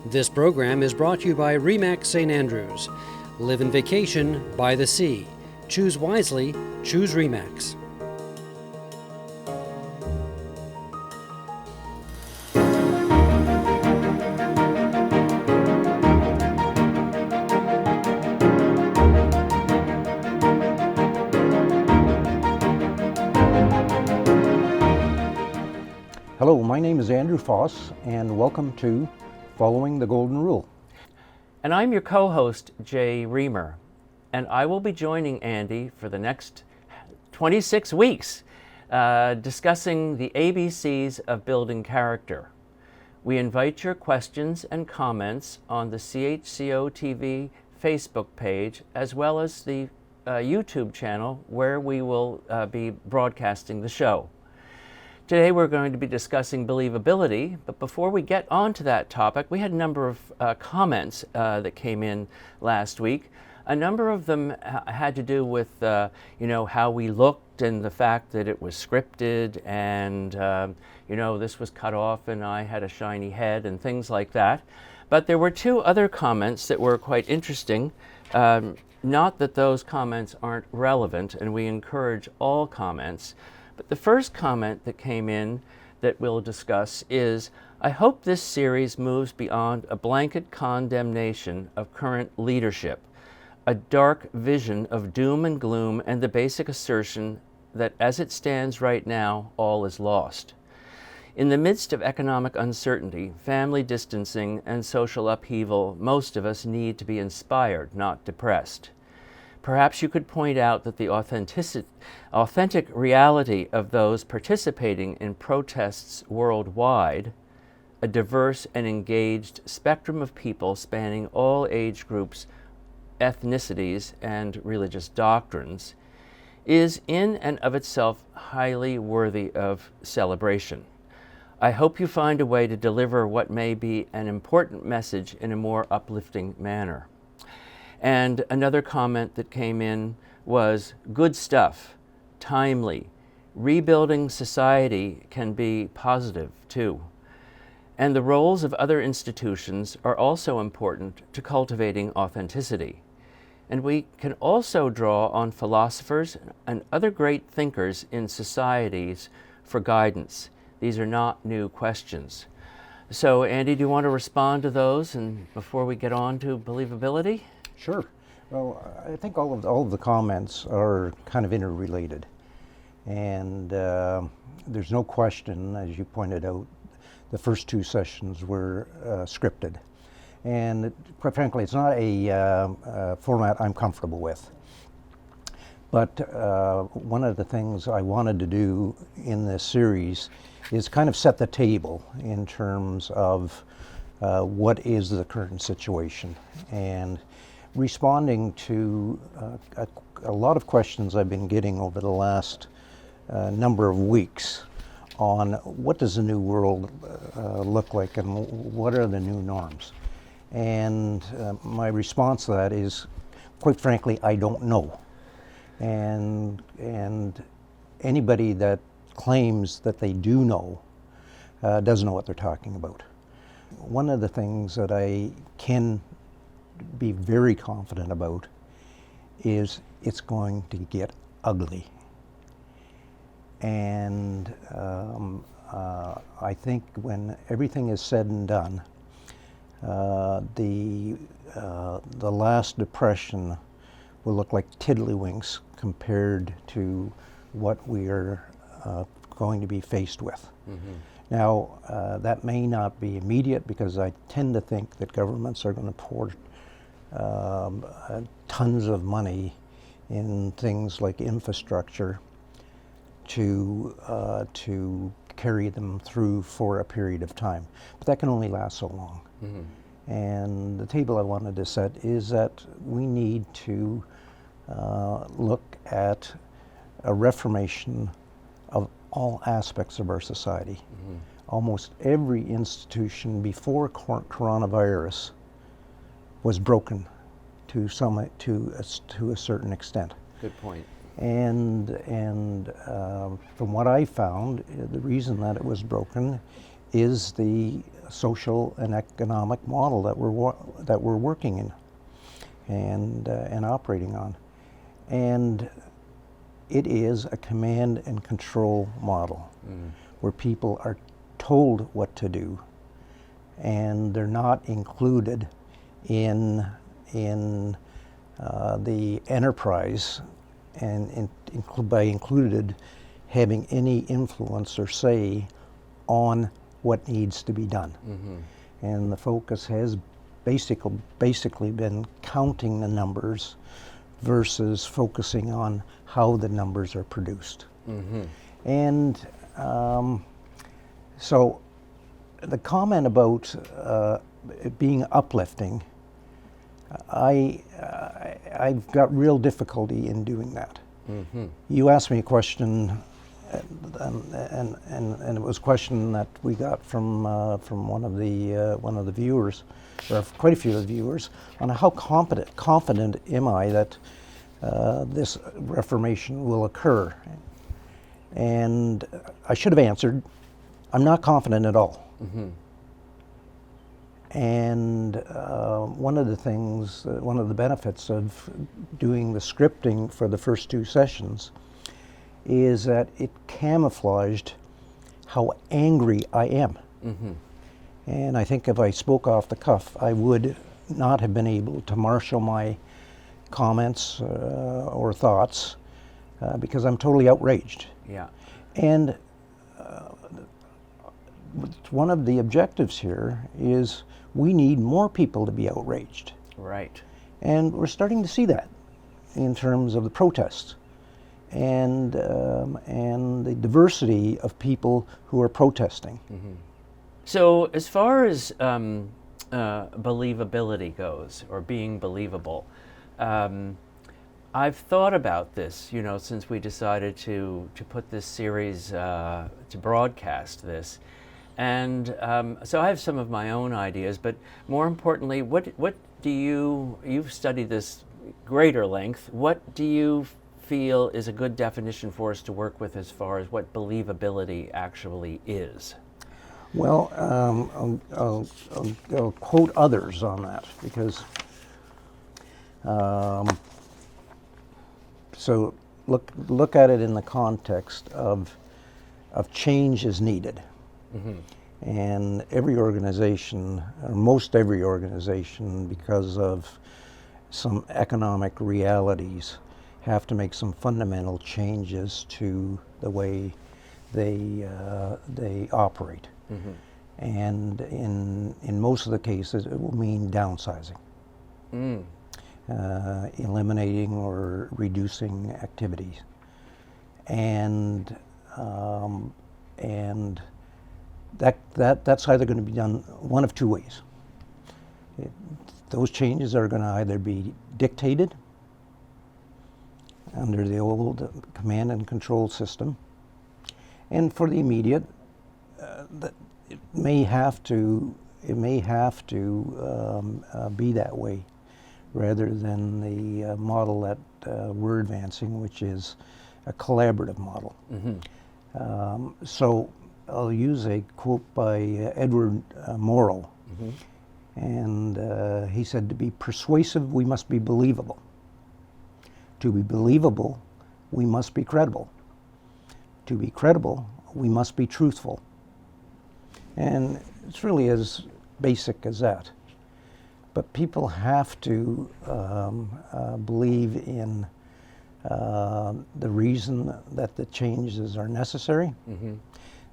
This program is brought to you by Remax St. Andrews. Live in vacation by the sea. Choose wisely, choose Remax. Hello, my name is Andrew Faas, and welcome to Following the Golden Rule. And I'm your co-host, Jay Remer, and I will be joining Andy for the next 26 weeks discussing the ABCs of building character. We invite your questions and comments on the CHCO-TV Facebook page, as well as the YouTube channel where we will be broadcasting the show. Today we're going to be discussing believability, but before we get on to that topic, we had a number of comments that came in last week. A number of them had to do with how we looked and the fact that it was scripted and this was cut off and I had a shiny head and things like that. But there were two other comments that were quite interesting. Not that those comments aren't relevant, and we encourage all comments. But the first comment that came in that we'll discuss is, I hope this series moves beyond a blanket condemnation of current leadership, a dark vision of doom and gloom, and the basic assertion that as it stands right now, all is lost. In the midst of economic uncertainty, family distancing, and social upheaval, most of us need to be inspired, not depressed. Perhaps you could point out that the authentic reality of those participating in protests worldwide, a diverse and engaged spectrum of people spanning all age groups, ethnicities, and religious doctrines, is in and of itself highly worthy of celebration. I hope you find a way to deliver what may be an important message in a more uplifting manner. And another comment that came in was, good stuff, timely. Rebuilding society can be positive too. And the roles of other institutions are also important to cultivating authenticity. And we can also draw on philosophers and other great thinkers in societies for guidance. These are not new questions. So Andy, do you want to respond to those and before we get on to believability? Sure. Well, I think all of the comments are kind of interrelated, and there's no question, as you pointed out, the first two sessions were scripted, and quite frankly, it's not a format I'm comfortable with. But one of the things I wanted to do in this series is kind of set the table in terms of what is the current situation, and responding to a lot of questions I've been getting over the last number of weeks on what does the new world look like and what are the new norms. And my response to that is, quite frankly, I don't know. And anybody that claims that they do know doesn't know what they're talking about. One of the things that I can be very confident about is it's going to get ugly. And I think when everything is said and done, the last depression will look like tiddlywinks compared to what we are going to be faced with. Mm-hmm. Now, that may not be immediate, because I tend to think that governments are going to pour tons of money in things like infrastructure to carry them through for a period of time. But that can only last so long. Mm-hmm. And the table I wanted to set is that we need to look at a reformation of all aspects of our society. Mm-hmm. Almost every institution before coronavirus was broken to a certain extent. Good point. And from what I found, the reason that it was broken is the social and economic model that we're working in and operating on. And it is a command and control model where people are told what to do, and they're not included in the enterprise, and by included, having any influence or say on what needs to be done. And the focus has basically been counting the numbers versus focusing on how the numbers are produced. And so the comment about it being uplifting, I've got real difficulty in doing that. You asked me a question, and it was a question that we got from one of the viewers, or quite a few of the viewers, on how confident am I that this reformation will occur. And I should have answered, I'm not confident at all. And one of the benefits of doing the scripting for the first 2 sessions is that it camouflaged how angry I am. And I think if I spoke off the cuff, I would not have been able to marshal my comments or thoughts because I'm totally outraged. Yeah. And one of the objectives here is we need more people to be outraged. Right. And we're starting to see that in terms of the protests and the diversity of people who are protesting. So as far as believability goes, or being believable, I've thought about this, since we decided to put this series, to broadcast this. And so I have some of my own ideas, but more importantly, what do you've studied this greater length, what do you feel is a good definition for us to work with as far as what believability actually is? Well, I'll quote others on that, because so look at it in the context of change is needed. And every organization, or most every organization, because of some economic realities, have to make some fundamental changes to the way they operate. And in most of the cases, it will mean downsizing, eliminating or reducing activities, and that's either going to be done one of 2 ways. Those changes are going to either be dictated under the old command and control system, and for the immediate, it may have to be that way, rather than the model that we're advancing, which is a collaborative model. So I'll use a quote by Edward Morrow, and he said, "To be persuasive, we must be believable. To be believable, we must be credible. To be credible, we must be truthful." And it's really as basic as that. But people have to believe in the reason that the changes are necessary.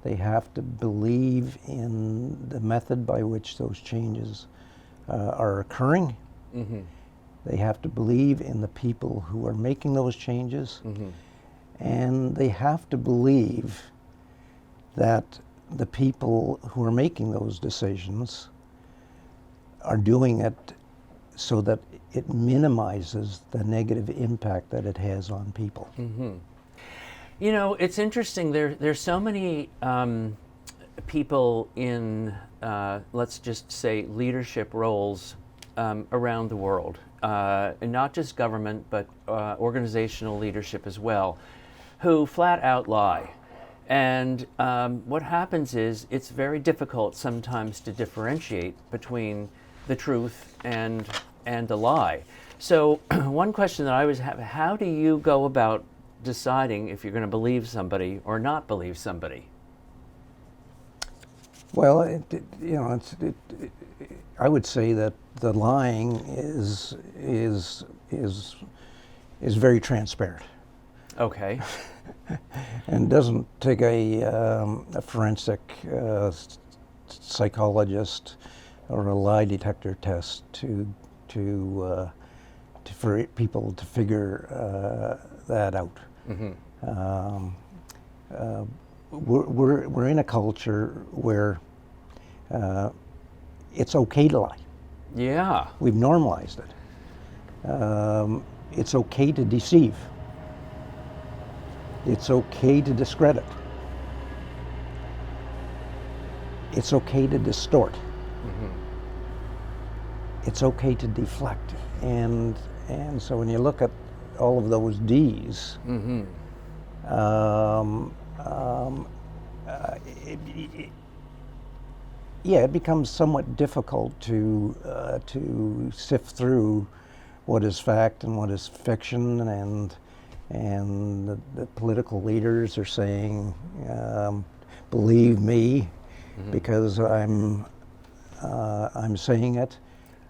They have to believe in the method by which those changes are occurring. They have to believe in the people who are making those changes. And they have to believe that the people who are making those decisions are doing it so that it minimizes the negative impact that it has on people. It's interesting. There's so many people in, let's just say, leadership roles around the world, and not just government, but organizational leadership as well, who flat out lie. And what happens is it's very difficult sometimes to differentiate between the truth and the lie. So one question that I always have, how do you go about deciding if you're going to believe somebody or not believe somebody? Well, I would say that the lying is very transparent. Okay. And doesn't take a forensic psychologist or a lie detector test for people to figure that out. Mm-hmm. We're in a culture where it's okay to lie. Yeah. We've normalized it. It's okay to deceive. It's okay to discredit. It's okay to distort. Mm-hmm. It's okay to deflect. And so when you look at all of those D's, Mm-hmm. It becomes somewhat difficult to sift through what is fact and what is fiction, and the political leaders are saying, believe me, Mm-hmm. because I'm saying it,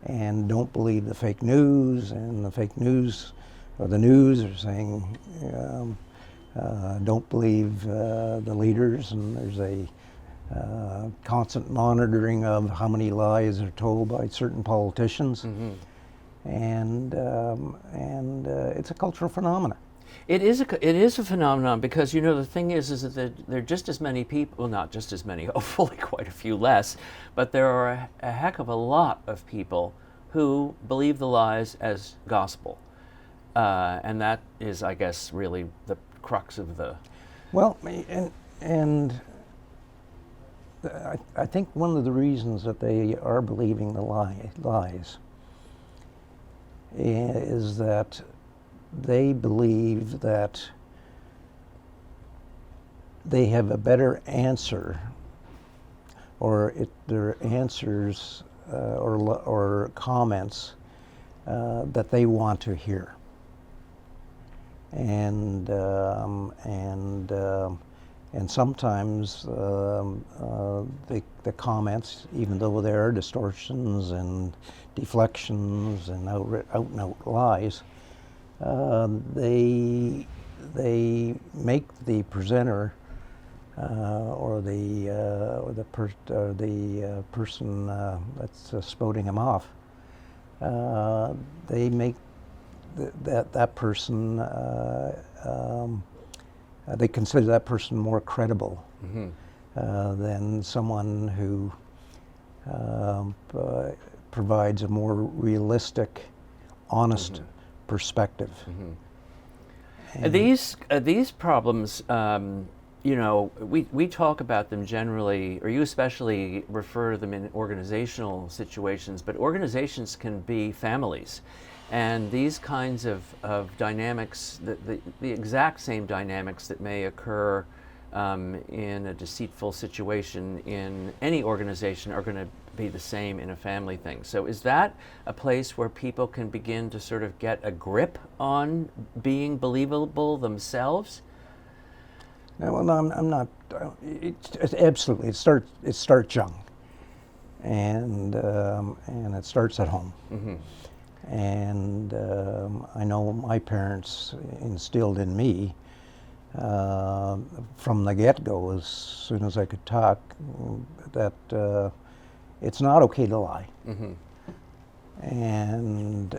and don't believe the fake news, and the fake news or the news are saying don't believe the leaders, and there's a constant monitoring of how many lies are told by certain politicians. Mm-hmm. And it's a cultural phenomenon. It is a phenomenon because, the thing is that there are just as many people, well, not just as many, hopefully quite a few less, but there are a heck of a lot of people who believe the lies as gospel. And that is, I guess, really the crux of the... Well, I think one of the reasons that they are believing the lies is that they believe that they have a better answer, or their answers or comments that they want to hear, and sometimes the comments, even though there are distortions and deflections and out and out lies, they make the presenter or the person that's spouting them off. They make that person. They consider that person more credible Mm-hmm. than someone who provides a more realistic, honest Mm-hmm. perspective. Mm-hmm. And These problems, we talk about them generally, or you especially refer to them in organizational situations, but organizations can be families. And these kinds of dynamics, the exact same dynamics that may occur in a deceitful situation in any organization are going to be the same in a family thing. So is that a place where people can begin to sort of get a grip on being believable themselves? No, well, no, I'm not. It's absolutely. It starts young, and it starts at home. Mm-hmm. And I know my parents instilled in me from the get-go, as soon as I could talk, that it's not okay to lie. Mm-hmm. And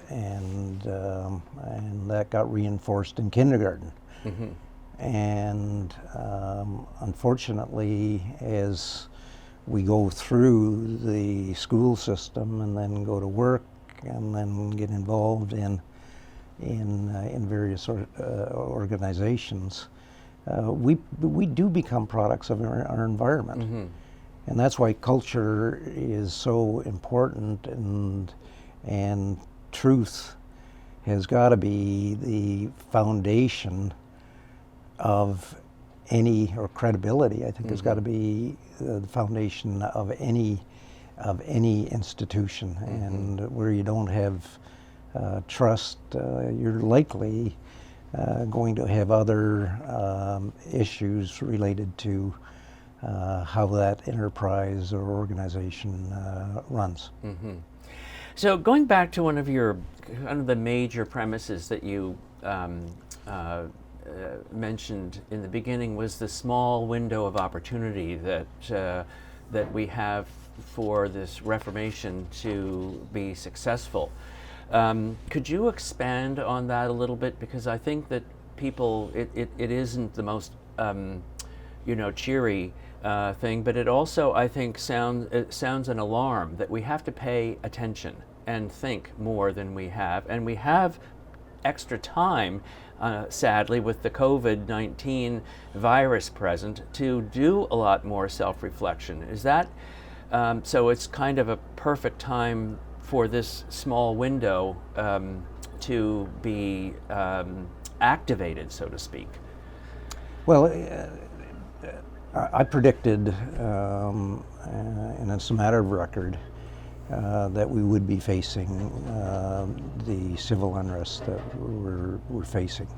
that got reinforced in kindergarten. Mm-hmm. And unfortunately, as we go through the school system and then go to work and then get involved in various organizations, we do become products of our environment. Mm-hmm. And that's why culture is so important, and truth has got to be the foundation of any, or credibility, I think, has got to be the foundation of any institution. And where you don't have trust, you're likely going to have other issues related to how that enterprise or organization runs. So going back to one of the major premises that you mentioned in the beginning was the small window of opportunity that we have for this Reformation to be successful. Could you expand on that a little bit? Because I think that people, it isn't the most cheery thing, but it also, I think, sounds an alarm that we have to pay attention and think more than we have, and we have extra time, sadly, with the COVID-19 virus present, to do a lot more self-reflection. Is that so? It's kind of a perfect time for this small window to be activated, so to speak. Well, I predicted, and it's a matter of record, that we would be facing the civil unrest that we're facing.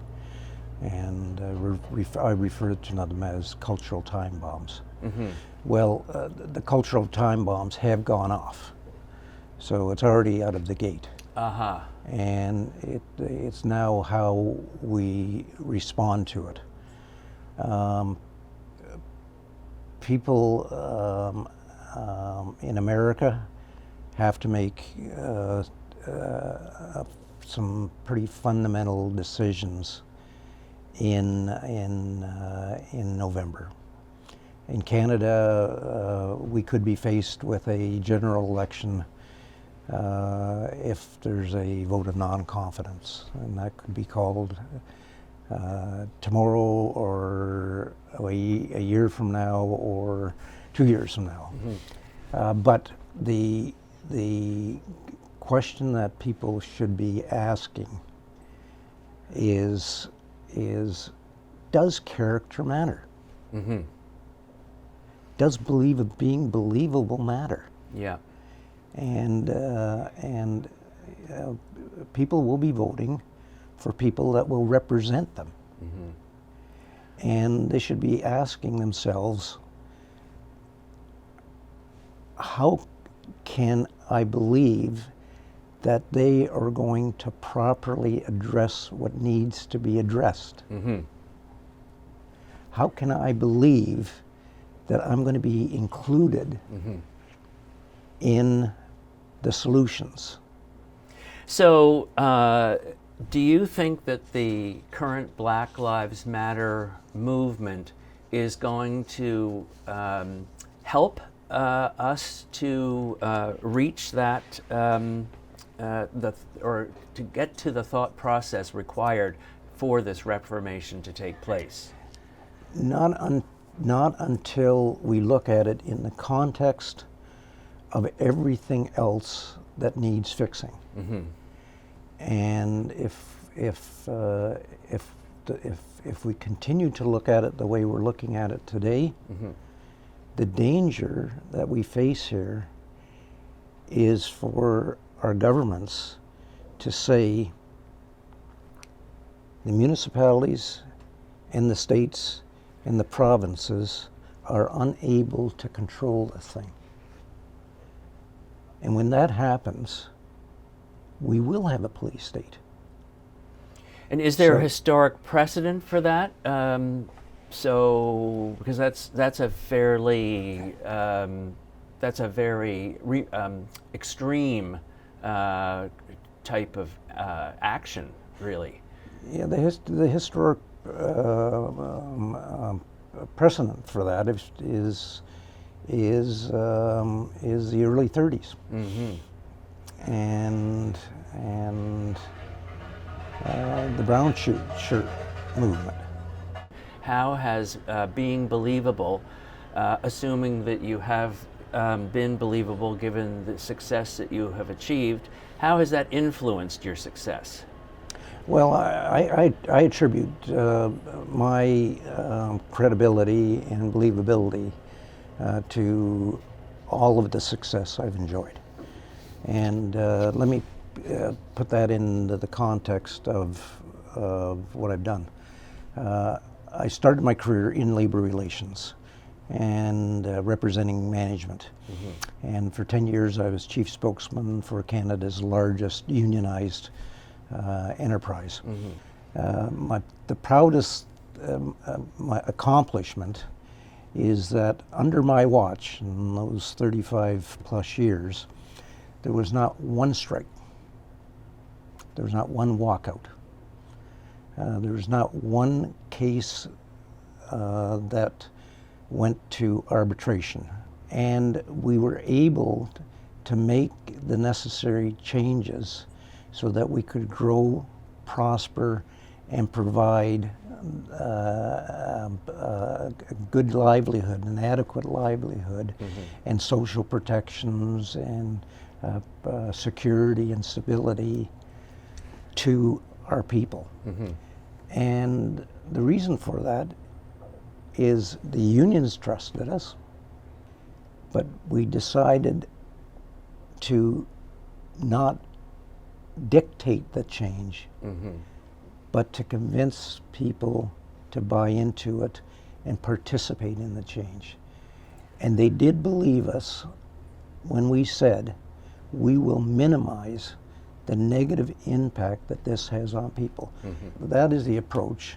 And I refer to them as cultural time bombs. Well, the cultural time bombs have gone off. So it's already out of the gate. And it's now how we respond to it. People in America have to make some pretty fundamental decisions in November. In Canada, we could be faced with a general election if there's a vote of non-confidence, and that could be called tomorrow, or a year from now, or 2 years from now. But the question that people should be asking is does character matter? Does being believable matter? Yeah. And people will be voting for people that will represent them. And they should be asking themselves, how can I believe that they are going to properly address what needs to be addressed? How can I believe that I'm going to be included in the solutions? So, do you think that the current Black Lives Matter movement is going to help us to reach that, or to get to the thought process required for this reformation to take place? Not until we look at it in the context of everything else that needs fixing. And if we continue to look at it the way we're looking at it today, the danger that we face here is for our governments to say the municipalities and the states and the provinces are unable to control the thing. And when that happens, we will have a police state. And is there a historic precedent for that? So, because that's a fairly very extreme type of action, really. Yeah, the historic precedent for that is the early 30s, and the brown shirt movement. How has being believable, assuming that you have been believable given the success that you have achieved, how has that influenced your success? Well, I attribute my credibility and believability to all of the success I've enjoyed. And let me put that into the context of what I've done. I started my career in labor relations and representing management. And for 10 years I was chief spokesman for Canada's largest unionized enterprise. The proudest my accomplishment is that under my watch, in those 35 plus years, there was not one strike, there was not one walkout, there was not one case that went to arbitration. And we were able to make the necessary changes so that we could grow, prosper, and provide a good livelihood, an adequate livelihood, and social protections and security and stability to our people. And the reason for that is the unions trusted us, but we decided to not dictate the change, but to convince people to buy into it and participate in the change. And they did believe us when we said, we will minimize the negative impact that this has on people. That is the approach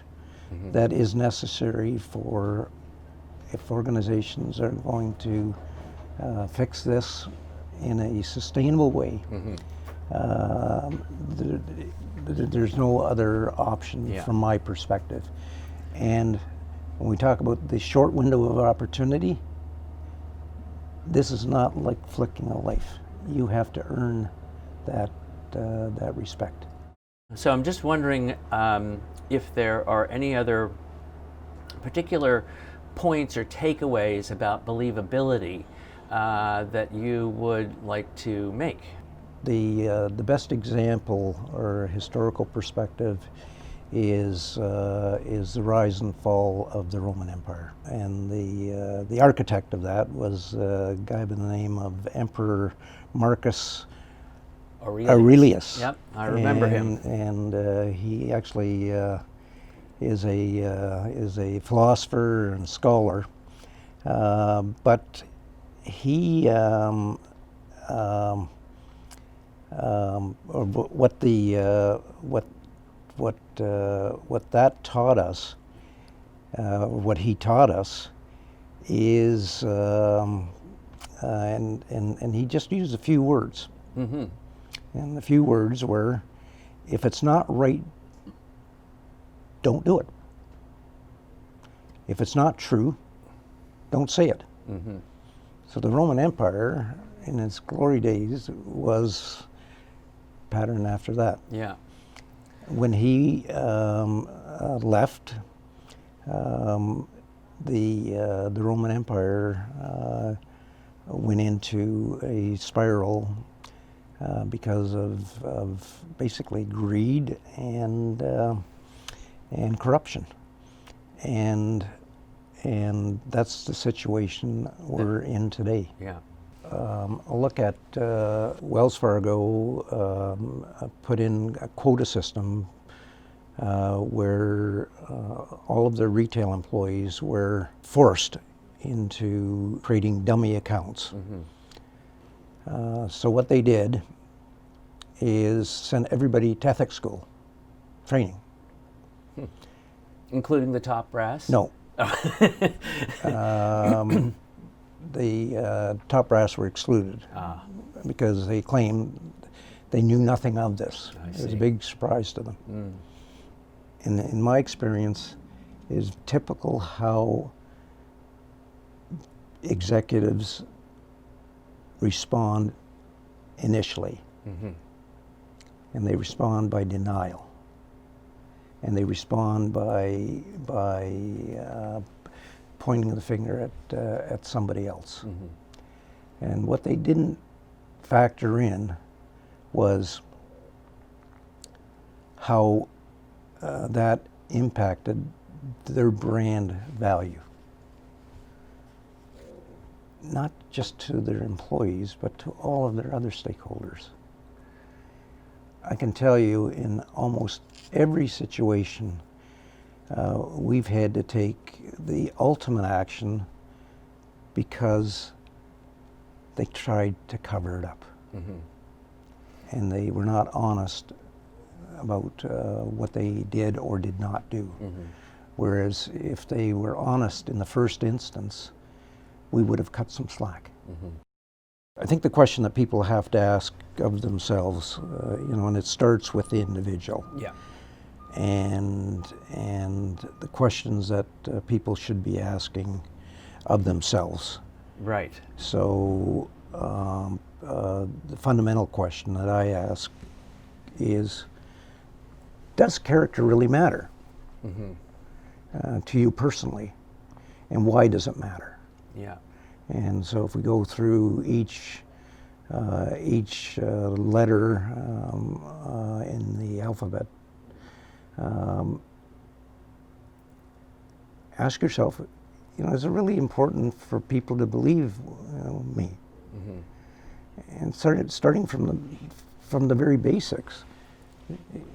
that is necessary for, if organizations are going to fix this in a sustainable way. There's no other option from my perspective. And when we talk about the short window of opportunity, this is not like flicking a life. You have to earn that respect. So I'm just wondering if there are any other particular points or takeaways about believability that you would like to make. The best example or historical perspective is the rise and fall of the Roman Empire, and the architect of that was a guy by the name of Emperor Marcus Aurelius. Yep, I remember him. And he actually is a philosopher and scholar, but he what that taught us, what he taught us, is and he just used a few words. And the few words were, if it's not right, don't do it. If it's not true, don't say it. So the Roman Empire, in its glory days, was patterned after that. Yeah. When he left, the Roman Empire went into a spiral because of basically greed and corruption, and that's the situation we're in today. Yeah. A look at Wells Fargo put in a quota system where all of their retail employees were forced into creating dummy accounts. So what they did is send everybody to ethics school training. Including the top brass? No. The top brass were excluded because they claimed they knew nothing of this. It was a big surprise to them. In my experience, is typical how executives respond initially. And they respond by denial. And they respond by pointing the finger at somebody else. And what they didn't factor in was how that impacted their brand value. Not just to their employees, but to all of their other stakeholders. I can tell you in almost every situation, we've had to take the ultimate action because they tried to cover it up. And they were not honest about what they did or did not do. Whereas if they were honest in the first instance, we would have cut some slack. I think the question that people have to ask of themselves, and it starts with the individual. Yeah. And the questions that people should be asking of themselves. Right. So the fundamental question that I ask is, does character really matter to you personally? And why does it matter? Yeah. And so if we go through each letter in the alphabet, ask yourself, is it really important for people to believe me? And starting from the very basics.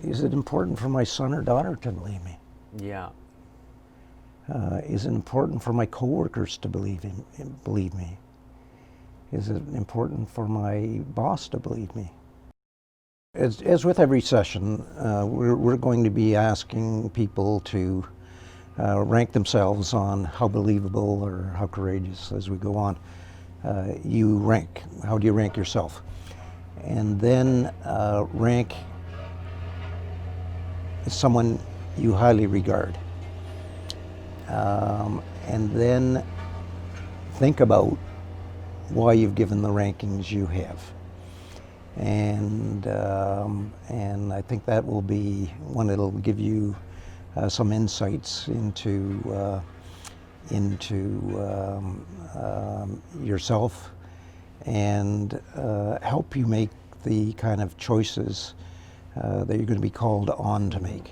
Is it important for my son or daughter to believe me? Yeah. Is it important for my coworkers to believe me? Is it important for my boss to believe me? As with every session, we're going to be asking people to rank themselves on how believable or how courageous as we go on. You rank. How do you rank yourself? And then rank someone you highly regard. And then think about why you've given the rankings you have. And I think that will be one that'll give you some insights into yourself and help you make the kind of choices that you're going to be called on to make.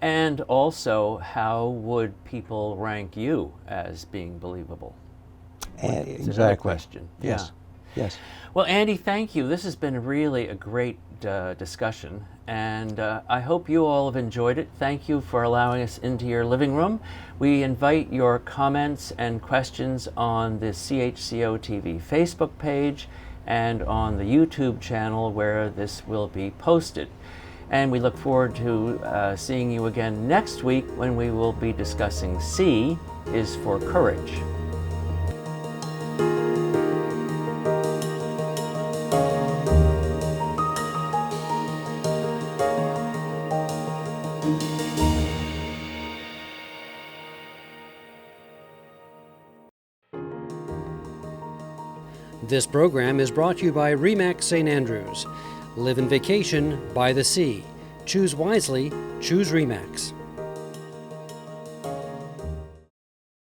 And also, how would people rank you as being believable? It's another question. Yes. Yeah. Yes. Well, Andy, thank you. This has been really a great discussion, and I hope you all have enjoyed it. Thank you for allowing us into your living room. We invite your comments and questions on the CHCO-TV Facebook page and on the YouTube channel where this will be posted. And we look forward to seeing you again next week when we will be discussing C is for courage. This program is brought to you by Remax St. Andrews. Live in vacation by the sea. Choose wisely. Choose Remax.